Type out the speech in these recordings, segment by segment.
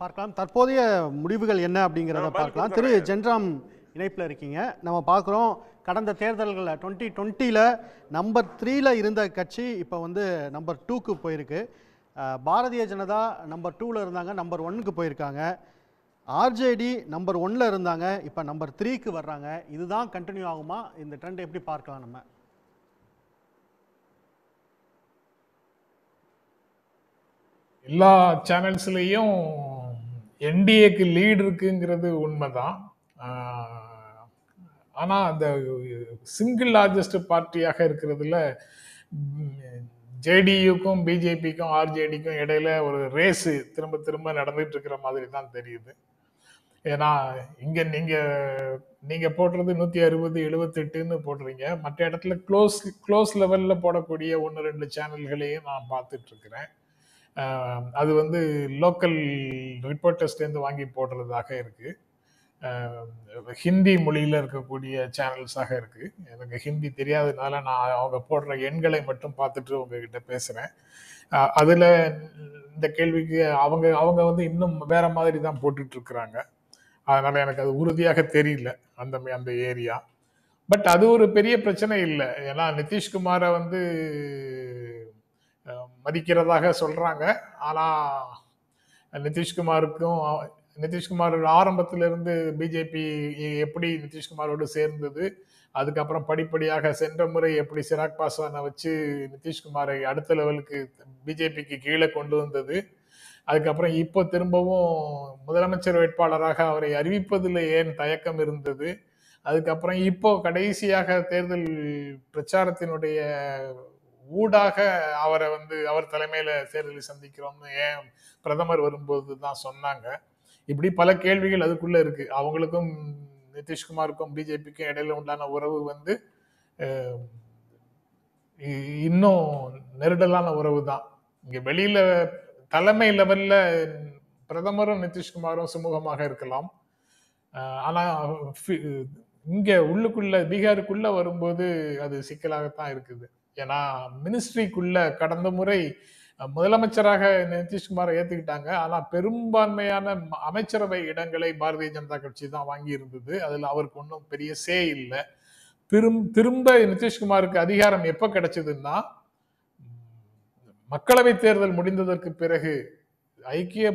பார்க்கலாம். தற்போதைய முடிவுகள் என்ன அப்படிங்கிறத பார்க்கலாம். திரு ஜென்ராம் இணைப்பில் இருக்கீங்க. நம்ம பார்க்குறோம், கடந்த தேர்தல்களில் 2020 நம்பர் 3 இருந்த கட்சி இப்போ வந்து நம்பர் 2க்கு போயிருக்கு. பாரதிய ஜனதா நம்பர் 2 இருந்தாங்க, நம்பர் 1க்கு போயிருக்காங்க. ஆர்ஜேடி நம்பர் 1 இருந்தாங்க, இப்போ நம்பர் 3க்கு வர்றாங்க. இதுதான் கண்டினியூ ஆகுமா? இந்த ட்ரெண்ட் எப்படி பார்க்கலாம் நம்ம? எல்லா சேனல்ஸ்லேயும் என்டிஏக்கு லீடு இருக்குங்கிறது உண்மைதான். ஆனால் அந்த சிங்கிள் லார்ஜஸ்ட் பார்ட்டியாக இருக்கிறதுல ஜேடியுக்கும் பிஜேபிக்கும் ஆர்ஜேடிக்கும் இடையில ஒரு ரேஸு திரும்ப திரும்ப நடந்துட்டு இருக்கிற மாதிரி தான் தெரியுது. ஏன்னா இங்க நீங்க போடுறது 160 78ன்னு போடுறீங்க. மற்ற இடத்துல க்ளோஸ் லெவல்ல போடக்கூடிய 1-2 சேனல்களையும் நான் பார்த்துட்டு இருக்கிறேன். அது வந்து லோக்கல் ரிப்போர்ட்டர்ஸ்லேருந்து வாங்கி போடுறதாக இருக்கு. ஹிந்தி மொழியில இருக்கக்கூடிய சேனல்ஸாக இருக்கு. எனக்கு ஹிந்தி தெரியாததுனால நான் அவங்க போடுற எண்களை மட்டும் பார்த்துட்டு உங்ககிட்ட பேசுறேன். அதுல இந்த கேள்விக்கு அவங்க வந்து இன்னும் வேற மாதிரி தான் போட்டுட்டு இருக்கிறாங்க. அதனால எனக்கு அது உறுதியாக தெரியல அந்த ஏரியா. பட் அது ஒரு பெரிய பிரச்சனை இல்லை. ஏன்னா நிதிஷ்குமாரை வந்து மதிக்கிறதாக சொல்றாங்க. ஆனா நிதிஷ்குமார் ஆரம்பத்திலிருந்து பிஜேபி எப்படி நிதிஷ்குமாரோடு சேர்ந்தது, அதுக்கப்புறம் படிப்படியாக சென்ற முறை எப்படி சிராக் பாஸ்வானை வச்சு நிதிஷ்குமாரை அடுத்த லெவலுக்கு பிஜேபிக்கு கீழே கொண்டு வந்தது, அதுக்கப்புறம் இப்போ திரும்பவும் முதலமைச்சர் வேட்பாளராக அவரை அறிவிப்பதில் ஏன் தயக்கம் இருந்தது, அதுக்கப்புறம் இப்போ கடைசியாக தேர்தல் பிரச்சாரத்தினுடைய ஊடாக அவரை வந்து அவர் தலைமையில தேர்தலை சந்திக்கிறோம்னு ஏன் பிரதமர் வரும்போது தான் சொன்னாங்க. இப்படி பல கேள்விகள் அதுக்குள்ள இருக்கு. அவங்களுக்கும் நிதிஷ்குமாருக்கும் பிஜேபிக்கும் இடையில உண்டான உறவு வந்து இன்னும் நெருடலான உறவு தான். இங்க வெளியில தலைமை லெவல்ல பிரதமரும் நிதிஷ்குமாரும் சுமூகமாக இருக்கலாம். ஆனா இங்க உள்ளுக்குள்ள பீகாருக்குள்ள வரும்போது அது சிக்கலாகத்தான் இருக்குது. ஏன்னா மினிஸ்ட்ரிக்குள்ள கடந்த முறை முதலமைச்சராக நிதிஷ்குமாரை ஏத்துக்கிட்டாங்க. ஆனா பெரும்பான்மையான அமைச்சரவை இடங்களை பாரதிய ஜனதா கட்சி தான் வாங்கி இருந்தது. அதுல அவருக்கு ஒன்றும் பெரிய சே இல்லை. திரும்ப நிதிஷ்குமாருக்கு அதிகாரம் எப்ப கிடைச்சதுன்னா, மக்களவை தேர்தல் முடிந்ததற்கு பிறகு ஐக்கிய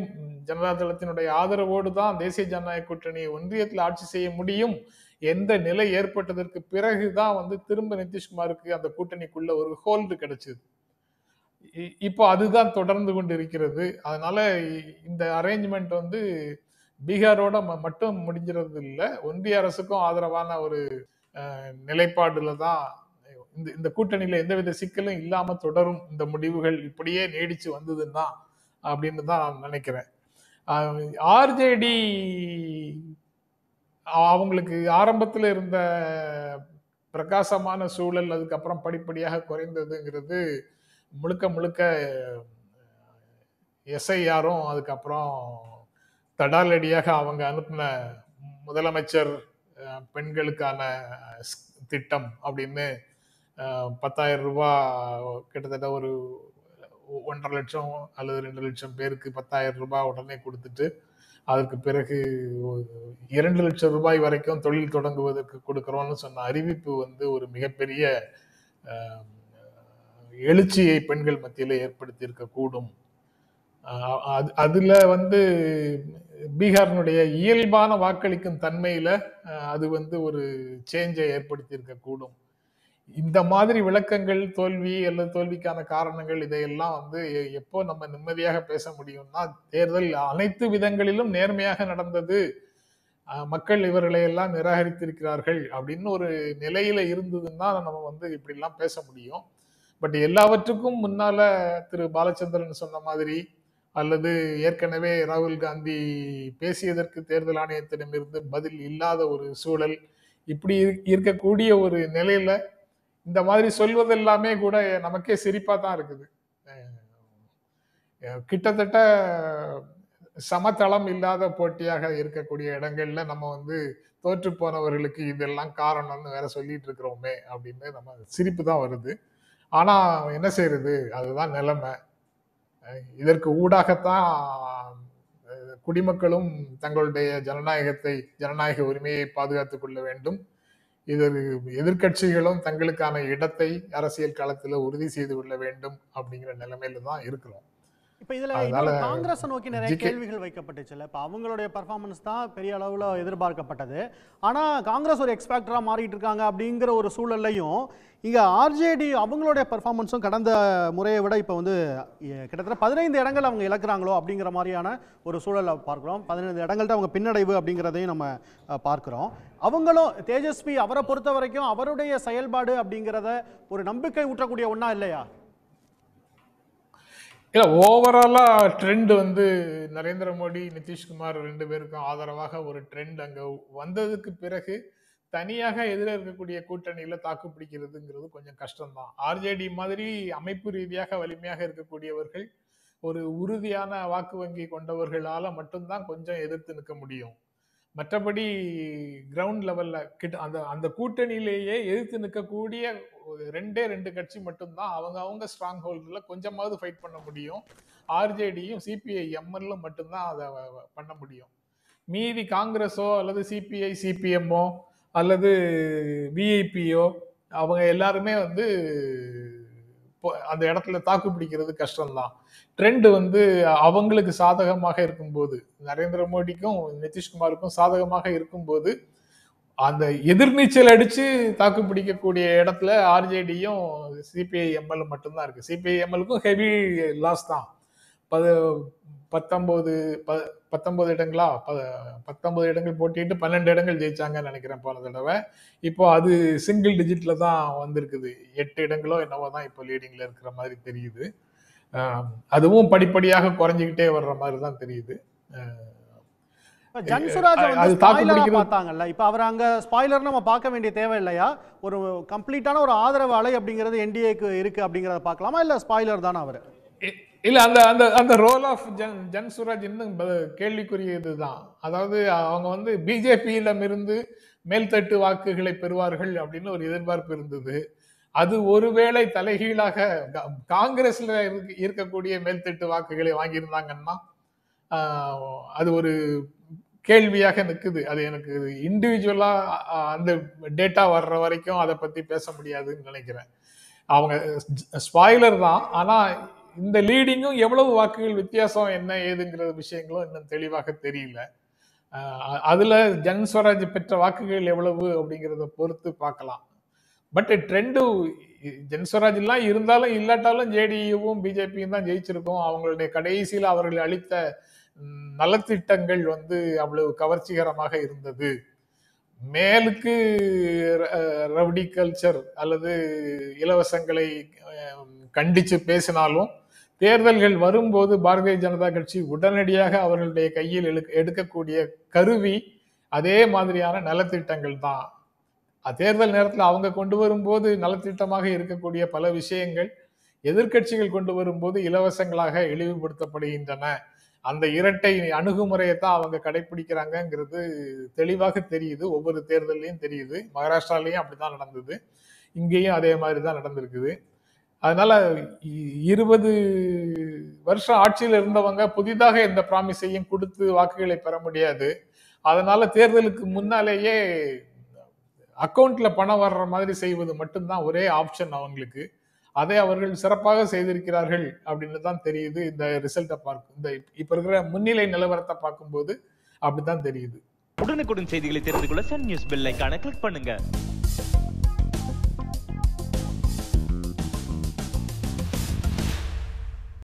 ஜனதா தளத்தினுடைய ஆதரவோடு தான் தேசிய ஜனநாயக கூட்டணி ஒன்றியத்தில் ஆட்சி செய்ய முடியும் எந்த நிலை ஏற்பட்டதற்கு பிறகுதான் வந்து திரும்ப நிதிஷ்குமாருக்கு அந்த கூட்டணிக்குள்ள ஒரு ஹோல்டு கிடைச்சது. இப்போ அதுதான் தொடர்ந்து கொண்டு இருக்கிறது. அதனால இந்த அரேஞ்ச்மெண்ட் வந்து பீகாரோட மட்டும் முடிஞ்சிறது இல்லை, ஒன்றிய அரசுக்கும் ஆதரவான ஒரு நிலைப்பாடுல தான் இந்த கூட்டணியில எந்தவித சிக்கலும் இல்லாம தொடரும். இந்த முடிவுகள் இப்படியே நீடிச்சு வந்ததுன்னா அப்படின்னு தான் நான் நினைக்கிறேன். ஆர்ஜேடி அவங்களுக்கு ஆரம்பத்தில் இருந்த பிரகாசமான சூழல் அதுக்கப்புறம் படிப்படியாக குறைந்ததுங்கிறது முழுக்க முழுக்க எஸ்ஐஆரும் அதுக்கப்புறம் தடாலடியாக அவங்க அனுப்பின முதலமைச்சர் பெண்களுக்கான திட்டம் அப்படின்னு 10,000 ரூபாய் கிட்டத்தட்ட ஒரு 1.5 லட்சம் அல்லது 2 லட்சம் பேருக்கு 10,000 ரூபாய் உடனே கொடுத்துட்டு அதற்கு பிறகு 2 லட்சம் ரூபாய் வரைக்கும் தொழில் தொடங்குவதற்கு கொடுக்கிறோம்னு சொன்ன அறிவிப்பு வந்து ஒரு மிகப்பெரிய எழுச்சியை பெண்கள் மத்தியில ஏற்படுத்தி இருக்கக்கூடும். அதுல வந்து பீகாரினுடைய இயல்பான வாக்களிக்கும் தன்மையில அது வந்து ஒரு சேஞ்சை ஏற்படுத்தி இருக்கக்கூடும். இந்த மாதிரி விளக்கங்கள் தோல்வி அல்லது தோல்விக்கான காரணங்கள் இதையெல்லாம் வந்து எப்போ நம்ம நிம்மதியாக பேச முடியும்னா, தேர்தல் அனைத்து விதங்களிலும் நேர்மையாக நடந்தது, மக்கள் இவர்களை எல்லாம் நிராகரித்திருக்கிறார்கள் அப்படின்னு ஒரு நிலையில இருந்ததுன்னா நம்ம வந்து இப்படி எல்லாம் பேச முடியும். பட் எல்லாவற்றுக்கும் முன்னால திரு பாலச்சந்திரன் சொன்ன மாதிரி அல்லது ஏற்கனவே ராகுல் காந்தி பேசியதற்கு தேர்தல் ஆணையத்திடமிருந்து பதில் இல்லாத ஒரு சூழல், இப்படி இருக்கக்கூடிய ஒரு நிலையில இந்த மாதிரி சொல்வதெல்லாமே கூட நமக்கே சிரிப்பா தான் இருக்குது. கிட்டத்தட்ட சமதளம் இல்லாத போட்டியாக இருக்கக்கூடிய இடங்கள்ல நம்ம வந்து தோற்று போனவர்களுக்கு இதெல்லாம் காரணம்னு வேற சொல்லிட்டு இருக்கிறோமே அப்படின்னு நம்ம சிரிப்பு தான் வருது. ஆனா என்ன செய்யறது, அதுதான் நிலைமை. இதற்கு ஊடாகத்தான் குடிமக்களும் தங்களுடைய ஜனநாயக உரிமையை பாதுகாத்துக் கொள்ள வேண்டும். இது எதிர்க்கட்சிகளும் தங்களுக்கான இடத்தை அரசியல் களத்துல உறுதி செய்து கொள்ள வேண்டும் அப்படிங்கிற நிலைமையில தான் இருக்கிறோம். இப்போ இதுல அதனால இன்னொரு காங்கிரஸை நோக்கி நிறைய ஜிகே கேள்விகள் வைக்கப்பட்டுச்சுல்ல. இப்போ அவங்களுடைய பர்ஃபார்மன்ஸ் தான் பெரிய அளவில் எதிர்பார்க்கப்பட்டது. ஆனால் காங்கிரஸ் ஒரு எக்ஸ்பேக்டராக மாறிட்டு இருக்காங்க அப்படிங்கிற ஒரு சூழல்லையும் இங்கே ஆர்ஜேடி அவங்களுடைய பர்ஃபார்மன்ஸும் கடந்த முறையை விட இப்போ வந்து கிட்டத்தட்ட 15 இடங்கள் அவங்க இழக்கிறாங்களோ அப்படிங்கிற மாதிரியான ஒரு சூழலை பார்க்குறோம். 15 இடங்கள்ட்ட அவங்க பின்னடைவு அப்படிங்கிறதையும் நம்ம பார்க்குறோம். அவங்களும் தேஜஸ்வி அவரை பொறுத்த வரைக்கும் அவருடைய செயல்பாடு அப்படிங்கிறத ஒரு நம்பிக்கை ஊற்றக்கூடிய ஒன்றா இல்லையா? இல்ல, ஓவராலா ட்ரெண்ட் வந்து நரேந்திர மோடி நிதிஷ்குமார் 2 பேருக்கும் ஆதரவாக ஒரு ட்ரெண்ட் அங்க வந்ததுக்கு பிறகு தனியாக எதிர இருக்கக்கூடிய கூட்டணியில தாக்கு பிடிக்கிறதுங்கிறது கொஞ்சம் கஷ்டம்தான். ஆர்ஜேடி மாதிரி அமைப்பு ரீதியாக வலிமையாக இருக்கக்கூடியவர்கள், ஒரு உறுதியான வாக்கு வங்கி கொண்டவர்களால மட்டும்தான் கொஞ்சம் எதிர்த்து நிற்க முடியும். மற்றபடி கிரவுண்ட் லெவல்ல அந்த அந்த கூட்டணியிலேயே எதிர்த்து நிற்கக்கூடிய 2 கட்சி மட்டும்தான் அவங்க ஸ்ட்ராங் ஹோல்டுல கொஞ்சமாவது ஃபைட் பண்ண முடியும். ஆர்ஜேடியும் சிபிஐ எம்எல்ல மட்டும்தான் அதை பண்ண முடியும். மீதி காங்கிரஸோ அல்லது சிபிஐ சிபிஎம்மோ அல்லது விஐபியோ அவங்க எல்லாருமே வந்து அந்த இடத்துல தாக்கு பிடிக்கிறது கஷ்டம்தான். ட்ரெண்ட் வந்து அவங்களுக்கு சாதகமாக இருக்கும்போது, நரேந்திர மோடிக்கும் நிதிஷ்குமாருக்கும் சாதகமாக இருக்கும்போது அந்த எதிர்நீச்சல் அடிச்சு தாக்கு பிடிக்கக்கூடிய இடத்துல ஆர்ஜேடியும் சிபிஐ எம்எல் மட்டும்தான் இருக்கு. சிபிஐ எம்எல்க்கும் ஹெவி லாஸ் தான். 19 இடங்களா 19 இடங்கள் போட்டிட்டு 12 இடங்கள் ஜெயிச்சாங்கன்னு நினைக்கிறேன் போன தடவை. இப்போ அது சிங்கிள் டிஜிட்ல தான் வந்திருக்குது. 8 இடங்களோ என்னவோ தான் இப்போ லீடிங்ல இருக்கிற மாதிரி தெரியுது. அதுவும் படிப்படியாக குறைஞ்சிக்கிட்டே வர்ற மாதிரி தான் தெரியுது. ஜன்சுராஜ் வந்து ஸ்பாயிலரா பார்த்தாங்கல்ல. இப்போ அவர் அங்க ஸ்பாயிலர் நம்ம பார்க்க வேண்டிய தேவை இல்லையா? ஒரு கம்ப்ளீட்டான ஒரு ஆதரவு அலை அப்படிங்கிறது என்டிஏக்கு இருக்கு அப்படிங்கறத பார்க்கலாமா, இல்ல ஸ்பாயிலர் தானே அவர்? இல்ல, அந்த அந்த அந்த ரோல் ஆஃப் ஜன்சுராஜ் இன்னும் கேள்விக்குரியதுதான். அதாவது அவங்க வந்து பிஜேபியிடம் இருந்து மேல்தட்டு வாக்குகளை பெறுவார்கள் அப்படின்னு ஒரு எதிர்பார்ப்பு இருந்தது. அது ஒருவேளை தலைகீழாக காங்கிரஸ்ல இருக்கக்கூடிய மேல்தட்டு வாக்குகளை வாங்கியிருந்தாங்கன்னா அது ஒரு கேள்வியாக நிற்குது. அது எனக்கு இண்டிவிஜுவலா அந்த டேட்டா வர்ற வரைக்கும் அதை பத்தி பேச முடியாதுன்னு நினைக்கிறேன். அவங்க ஸ்பாயிலர் தான், ஆனா இந்த லீடிங்கும் எவ்வளவு வாக்குகள் வித்தியாசம் என்ன ஏதுங்கிற விஷயங்களும் இன்னும் தெளிவாக தெரியல. அதுல ஜன்ஸ்வராஜ் பெற்ற வாக்குகள் எவ்வளவு அப்படிங்கிறத பொறுத்து பார்க்கலாம். பட் ட்ரெண்டு ஜன்ஸ்வராஜ் எல்லாம் இருந்தாலும் இல்லாட்டாலும் ஜேடியுவும் பிஜேபியும் தான் ஜெயிச்சிருக்கோம். அவங்களுடைய கடைசியில் அவர்கள் அளித்த நலத்திட்டங்கள் வந்து அவ்வளவு கவர்ச்சிகரமாக இருந்தது. மேலுக்கு ரவுடி கல்ச்சர் அல்லது இலவசங்களை கண்டிச்சு பேசினாலும் தேர்தல்கள் வரும்போது பாரதிய ஜனதா கட்சி உடனடியாக அவர்களுடைய கையில் எடுக்கக்கூடிய கருவி அதே மாதிரியான நலத்திட்டங்கள் தான். தேர்தல் நேரத்தில் அவங்க கொண்டு வரும்போது நலத்திட்டமாக இருக்கக்கூடிய பல விஷயங்கள் எதிர்கட்சிகள் கொண்டு வரும்போது இலவசங்களாக இழிவுபடுத்தப்படுகின்றன. அந்த இரட்டை அணுகுமுறையை தான் அவங்க கடைபிடிக்கிறாங்கிறது தெளிவாக தெரியுது. ஒவ்வொரு தேர்தலையும் தெரியுது. மகாராஷ்டிராலையும் அப்படிதான் நடந்தது, இங்கேயும் அதே மாதிரி தான் நடந்திருக்குது. அதனால 20 வருஷம் ஆட்சியில் இருந்தவங்க புதிதாக எந்த ப்ராமிஸையும் கொடுத்து வாக்குகளை பெற முடியாது. அதனால தேர்தலுக்கு முன்னாலேயே அக்கௌண்ட்ல பணம் வர்ற மாதிரி செய்வது மட்டும்தான் ஒரே ஆப்ஷன் அவங்களுக்கு. அதை அவர்கள் சிறப்பாக செய்திருக்கிறார்கள் அப்படின்னு தான் தெரியுது. இந்த ரிசல்ட்டை பார்க்கும், இந்த இப்ப இருக்கிற முன்னிலை நிலவரத்தை பார்க்கும்போது அப்படித்தான் தெரியுது. உடனுக்குடன் செய்திகளை தெரிந்து கொள்ள சன் நியூஸ் பெல் ஐகானை கிளிக் பண்ணுங்க.